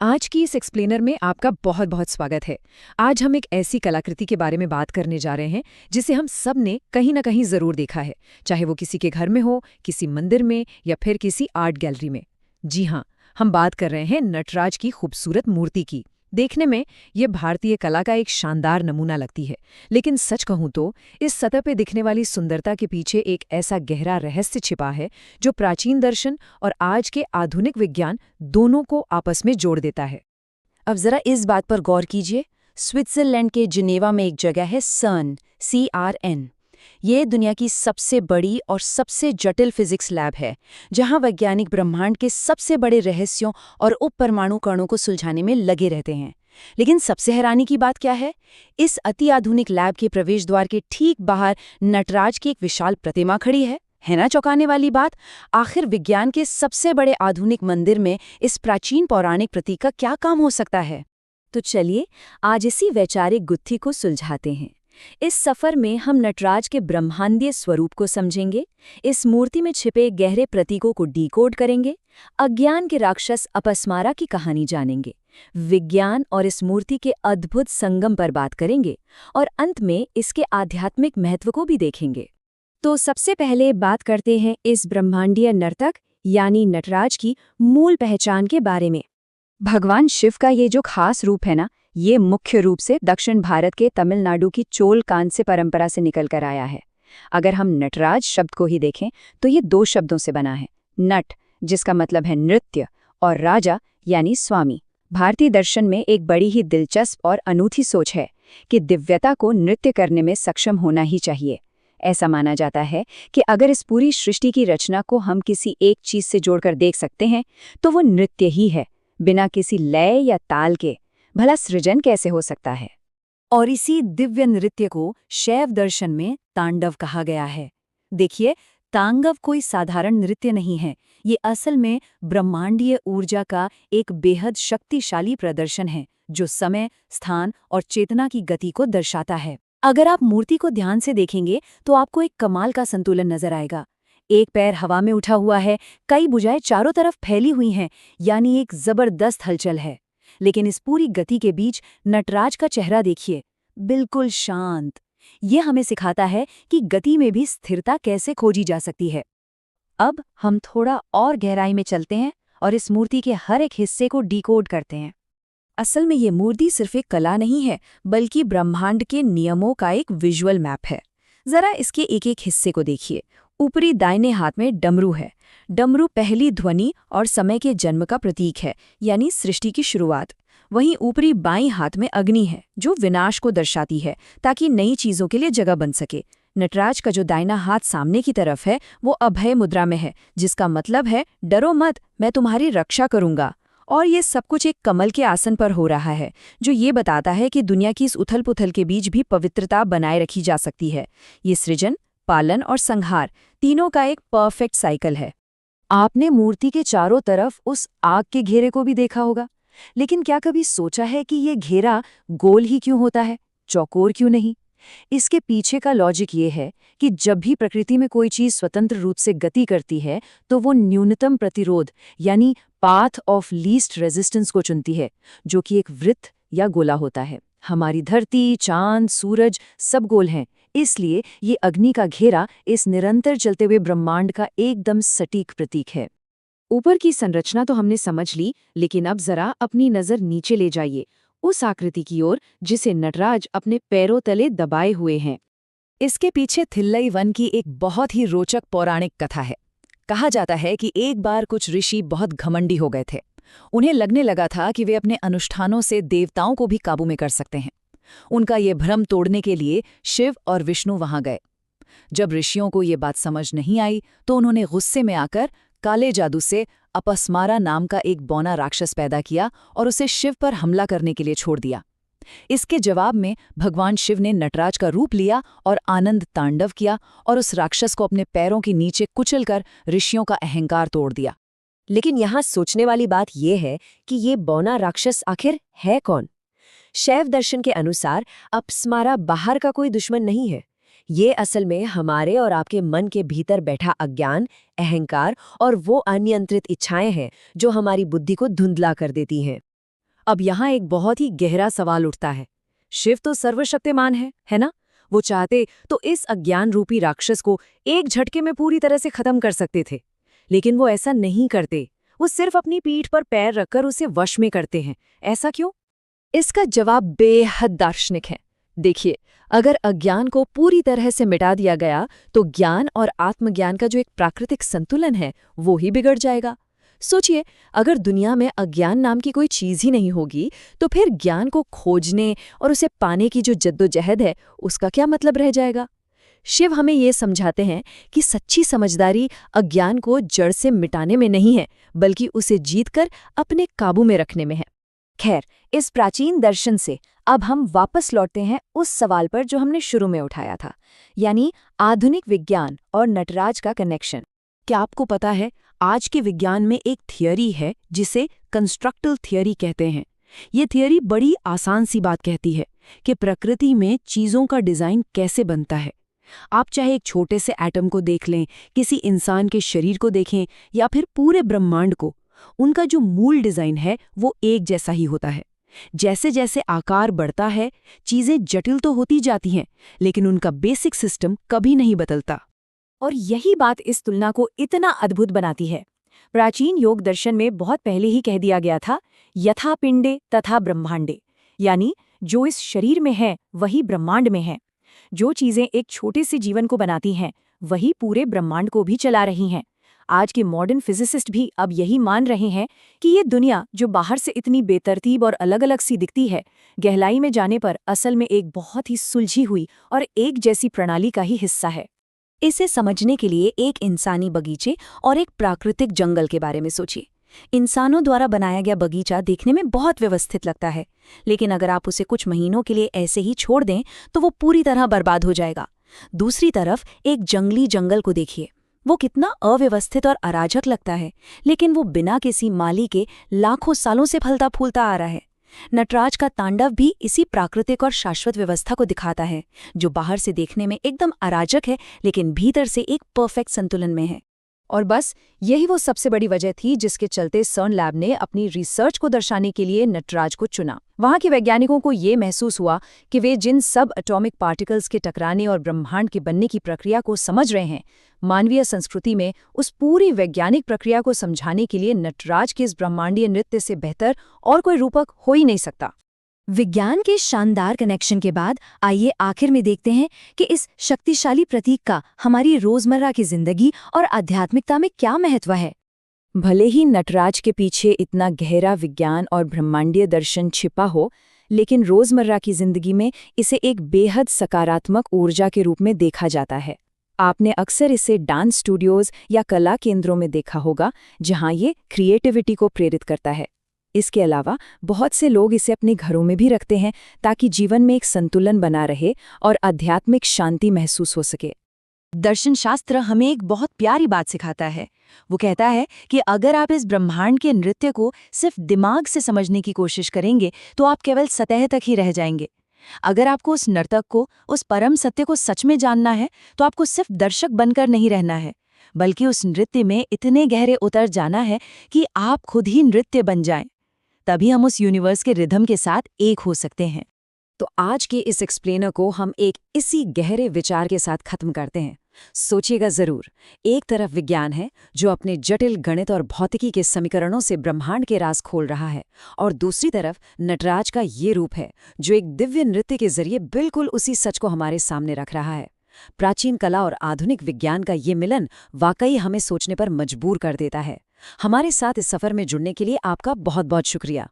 आज की इस एक्सप्लेनर में आपका बहुत बहुत स्वागत है। आज हम एक ऐसी कलाकृति के बारे में बात करने जा रहे हैं जिसे हम सब ने कहीं ना कहीं जरूर देखा है, चाहे वो किसी के घर में हो, किसी मंदिर में या फिर किसी आर्ट गैलरी में। जी हाँ, हम बात कर रहे हैं नटराज की खूबसूरत मूर्ति की। देखने में ये भारतीय कला का एक शानदार नमूना लगती है, लेकिन सच कहूं तो इस सतह पे दिखने वाली सुंदरता के पीछे एक ऐसा गहरा रहस्य छिपा है जो प्राचीन दर्शन और आज के आधुनिक विज्ञान दोनों को आपस में जोड़ देता है। अब जरा इस बात पर गौर कीजिए। स्विट्जरलैंड के जिनेवा में एक जगह है CERN, CRN। ये दुनिया की सबसे बड़ी और सबसे जटिल फिजिक्स लैब है, जहां वैज्ञानिक ब्रह्मांड के सबसे बड़े रहस्यों और उपपरमाणु कणों को सुलझाने में लगे रहते हैं। लेकिन सबसे हैरानी की बात क्या है? इस अति आधुनिक लैब के प्रवेश द्वार के ठीक बाहर नटराज की एक विशाल प्रतिमा खड़ी है ना चौंकाने वाली बात? आखिर विज्ञान के सबसे बड़े आधुनिक मंदिर में इस प्राचीन पौराणिक प्रतीक का क्या काम हो सकता है? तो चलिए आज इसी वैचारिक गुत्थी को सुलझाते हैं। इस सफर में हम नटराज के ब्रह्मांडीय स्वरूप को समझेंगे, इस मूर्ति में छिपे गहरे प्रतीकों को डिकोड करेंगे, अज्ञान के राक्षस अपस्मारा की कहानी जानेंगे, विज्ञान और इस मूर्ति के अद्भुत संगम पर बात करेंगे और अंत में इसके आध्यात्मिक महत्व को भी देखेंगे। तो सबसे पहले बात करते हैं इस ब्रह्मांडीय नर्तक यानी नटराज की मूल पहचान के बारे में। भगवान शिव का ये जो खास रूप है ना, ये मुख्य रूप से दक्षिण भारत के तमिलनाडु की चोल कांस्य परंपरा से निकल कर आया है। अगर हम नटराज शब्द को ही देखें तो ये दो शब्दों से बना है। नट जिसका मतलब है नृत्य और राजा यानी स्वामी। भारतीय दर्शन में एक बड़ी ही दिलचस्प और अनूठी सोच है कि दिव्यता को नृत्य करने में सक्षम होना ही चाहिए। ऐसा माना जाता है कि अगर इस पूरी सृष्टि की रचना को हम किसी एक चीज से जोड़कर देख सकते हैं तो वो नृत्य ही है, बिना किसी लय या ताल के। भला सृजन कैसे हो सकता है? और इसी दिव्य नृत्य को शैव दर्शन में तांडव कहा गया है। देखिए, तांडव कोई साधारण नृत्य नहीं है, ये असल में ब्रह्मांडीय ऊर्जा का एक बेहद शक्तिशाली प्रदर्शन है जो समय, स्थान और चेतना की गति को दर्शाता है। अगर आप मूर्ति को ध्यान से देखेंगे तो आपको एक कमाल का संतुलन नजर आएगा। एक पैर हवा में उठा हुआ है, कई भुजाएं चारों तरफ फैली हुई हैं, यानी एक जबरदस्त हलचल है। लेकिन इस पूरी गति के बीच नटराज का चेहरा देखिए, बिल्कुल शांत। ये हमें सिखाता है कि गति में भी स्थिरता कैसे खोजी जा सकती है। अब हम थोड़ा और गहराई में चलते हैं और इस मूर्ति के हर एक हिस्से को डिकोड करते हैं। असल में ये मूर्ति सिर्फ एक कला नहीं है, बल्कि ब्रह्मांड के नियमों का एक विजुअल मैप है। जरा इसके एक एक हिस्से को देखिए। ऊपरी दाहिने हाथ में डमरू है। डमरू पहली ध्वनि और समय के जन्म का प्रतीक है, यानी सृष्टि की शुरुआत। वहीं ऊपरी बाईं हाथ में अग्नि है, जो विनाश को दर्शाती है, ताकि नई चीजों के लिए जगह बन सके। नटराज का जो दाहिना हाथ सामने की तरफ है, वो अभय मुद्रा में है, जिसका मतलब है डरो मत, मैं तुम्हारी रक्षा करूंगा। और ये सब कुछ एक कमल के आसन पर हो रहा है, जो ये बताता है कि दुनिया की इस उथल पुथल के बीच भी पवित्रता बनाए रखी जा सकती है। ये सृजन, पालन और संहार तीनों का एक परफेक्ट साइकिल है। आपने मूर्ति के चारों तरफ उस आग के घेरे को भी देखा होगा, लेकिन क्या कभी सोचा है कि ये घेरा गोल ही क्यों होता है, चौकोर क्यों नहीं? इसके पीछे का लॉजिक ये है कि जब भी प्रकृति में कोई चीज स्वतंत्र रूप से गति करती है तो वो न्यूनतम प्रतिरोध यानी पाथ ऑफ लीस्ट रेजिस्टेंस को चुनती है, जो कि एक वृत्त या गोला होता है। हमारी धरती, चांद, सूरज सब गोल हैं, इसलिए ये अग्नि का घेरा इस निरंतर चलते हुए ब्रह्मांड का एकदम सटीक प्रतीक है। ऊपर की संरचना तो हमने समझ ली, लेकिन अब जरा अपनी नजर नीचे ले जाइए, उस आकृति की ओर जिसे नटराज अपने पैरों तले दबाए हुए हैं। इसके पीछे थिल्लई वन की एक बहुत ही रोचक पौराणिक कथा है। कहा जाता है कि एक बार कुछ ऋषि बहुत घमंडी हो गए थे। उन्हें लगने लगा था कि वे अपने अनुष्ठानों से देवताओं को भी काबू में कर सकते हैं। उनका ये भ्रम तोड़ने के लिए शिव और विष्णु वहां गए। जब ऋषियों को ये बात समझ नहीं आई तो उन्होंने गुस्से में आकर काले जादू से अपस्मारा नाम का एक बौना राक्षस पैदा किया और उसे शिव पर हमला करने के लिए छोड़ दिया। इसके जवाब में भगवान शिव ने नटराज का रूप लिया और आनंद तांडव किया और उस राक्षस को अपने पैरों के नीचे कुचलकर ऋषियों का अहंकार तोड़ दिया। लेकिन यहाँ सोचने वाली बात यह है कि ये बौना राक्षस आखिर है कौन? शैव दर्शन के अनुसार अपस्मारा बाहर का कोई दुश्मन नहीं है। ये असल में हमारे और आपके मन के भीतर बैठा अज्ञान, अहंकार और वो अनियंत्रित इच्छाएं हैं जो हमारी बुद्धि को धुंधला कर देती हैं। अब यहाँ एक बहुत ही गहरा सवाल उठता है। शिव तो सर्वशक्तिमान है ना? वो चाहते तो इस अज्ञान रूपी राक्षस को एक झटके में पूरी तरह से खत्म कर सकते थे, लेकिन वो ऐसा नहीं करते। वो सिर्फ अपनी पीठ पर पैर रखकर उसे वश में करते हैं। ऐसा क्यों? इसका जवाब बेहद दार्शनिक है। देखिए, अगर अज्ञान को पूरी तरह से मिटा दिया गया तो ज्ञान और आत्मज्ञान का जो एक प्राकृतिक संतुलन है वो ही बिगड़ जाएगा। सोचिए, अगर दुनिया में अज्ञान नाम की कोई चीज ही नहीं होगी तो फिर ज्ञान को खोजने और उसे पाने की जो जद्दोजहद है उसका क्या मतलब रह जाएगा। शिव हमें ये समझाते हैं कि सच्ची समझदारी अज्ञान को जड़ से मिटाने में नहीं है, बल्कि उसे जीतकर अपने काबू में रखने में है। खैर, इस प्राचीन दर्शन से अब हम वापस लौटते हैं उस सवाल पर जो हमने शुरू में उठाया था, यानी आधुनिक विज्ञान और नटराज का कनेक्शन। क्या आपको पता है, आज के विज्ञान में एक थियरी है जिसे कंस्ट्रक्टल थियरी कहते हैं। ये थियरी बड़ी आसान सी बात कहती है कि प्रकृति में चीज़ों का डिज़ाइन कैसे बनता है। आप चाहे एक छोटे से एटम को देख लें, किसी इंसान के शरीर को देखें या फिर पूरे ब्रह्मांड को, उनका जो मूल डिज़ाइन है वो एक जैसा ही होता है। जैसे जैसे आकार बढ़ता है, चीज़ें जटिल तो होती जाती हैं, लेकिन उनका बेसिक सिस्टम कभी नहीं बदलता। और यही बात इस तुलना को इतना अद्भुत बनाती है। प्राचीन योग दर्शन में बहुत पहले ही कह दिया गया था, यथा पिंडे तथा ब्रह्मांडे, यानी जो इस शरीर में है वही ब्रह्मांड में है। जो चीजें एक छोटे से जीवन को बनाती हैं वही पूरे ब्रह्मांड को भी चला रही हैं। आज के मॉडर्न फिजिसिस्ट भी अब यही मान रहे हैं कि ये दुनिया जो बाहर से इतनी बेतरतीब और अलग अलग सी दिखती है, गहराई में जाने पर असल में एक बहुत ही सुलझी हुई और एक जैसी प्रणाली का ही हिस्सा है। इसे समझने के लिए एक इंसानी बगीचे और एक प्राकृतिक जंगल के बारे में सोचिए। इंसानों द्वारा बनाया गया बगीचा देखने में बहुत व्यवस्थित लगता है, लेकिन अगर आप उसे कुछ महीनों के लिए ऐसे ही छोड़ दें तो वो पूरी तरह बर्बाद हो जाएगा। दूसरी तरफ एक जंगली जंगल को देखिए, वो कितना अव्यवस्थित और अराजक लगता है, लेकिन वो बिना किसी माली के लाखों सालों से फलता फूलता आ रहा है। नटराज का तांडव भी इसी प्राकृतिक और शाश्वत व्यवस्था को दिखाता है, जो बाहर से देखने में एकदम अराजक है लेकिन भीतर से एक परफेक्ट संतुलन में है। और बस यही वो सबसे बड़ी वजह थी जिसके चलते सर्न लैब ने अपनी रिसर्च को दर्शाने के लिए नटराज को चुना। वहाँ के वैज्ञानिकों को ये महसूस हुआ कि वे जिन सब एटॉमिक पार्टिकल्स के टकराने और ब्रह्मांड के बनने की प्रक्रिया को समझ रहे हैं, मानवीय संस्कृति में उस पूरी वैज्ञानिक प्रक्रिया को समझाने के लिए नटराज के इस ब्रह्मांडीय नृत्य से बेहतर और कोई रूपक हो ही नहीं सकता। विज्ञान के शानदार कनेक्शन के बाद आइए आखिर में देखते हैं कि इस शक्तिशाली प्रतीक का हमारी रोजमर्रा की जिंदगी और आध्यात्मिकता में क्या महत्व है। भले ही नटराज के पीछे इतना गहरा विज्ञान और ब्रह्मांडीय दर्शन छिपा हो, लेकिन रोजमर्रा की जिंदगी में इसे एक बेहद सकारात्मक ऊर्जा के रूप में देखा जाता है। आपने अक्सर इसे डांस स्टूडियोज या कला केंद्रों में देखा होगा, जहां ये क्रिएटिविटी को प्रेरित करता है। इसके अलावा बहुत से लोग इसे अपने घरों में भी रखते हैं ताकि जीवन में एक संतुलन बना रहे और आध्यात्मिक शांति महसूस हो सके। दर्शन शास्त्र हमें एक बहुत प्यारी बात सिखाता है। वो कहता है कि अगर आप इस ब्रह्मांड के नृत्य को सिर्फ दिमाग से समझने की कोशिश करेंगे तो आप केवल सतह तक ही रह जाएंगे। अगर आपको उस नर्तक को, उस परम सत्य को सच में जानना है तो आपको सिर्फ दर्शक बनकर नहीं रहना है, बल्कि उस नृत्य में इतने गहरे उतर जाना है कि आप खुद ही नृत्य बन जाएं। तभी हम उस यूनिवर्स के रिदम के साथ एक हो सकते हैं। तो आज के इस एक्सप्लेनर को हम एक इसी गहरे विचार के साथ खत्म करते हैं। सोचिएगा जरूर, एक तरफ विज्ञान है जो अपने जटिल गणित और भौतिकी के समीकरणों से ब्रह्मांड के राज खोल रहा है, और दूसरी तरफ नटराज का ये रूप है जो एक दिव्य नृत्य के जरिए बिल्कुल उसी सच को हमारे सामने रख रहा है। प्राचीन कला और आधुनिक विज्ञान का ये मिलन वाकई हमें सोचने पर मजबूर कर देता है। हमारे साथ इस सफर में जुड़ने के लिए आपका बहुत बहुत शुक्रिया।